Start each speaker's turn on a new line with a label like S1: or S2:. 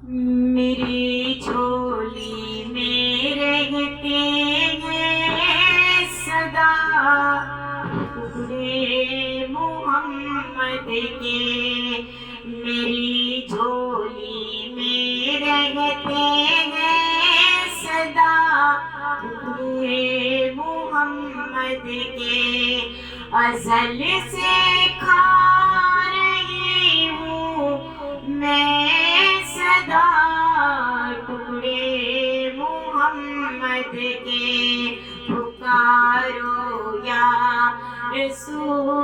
S1: میری جھولی میں رہتے ہیں سدا ٹکڑے محمد کے، میری جھولی میں رہتے ہیں سدا ٹکڑے محمد کے، ازل سے کھا رہی ہوں میں صدا ٹکڑے محمد کے، پکارو یا رسول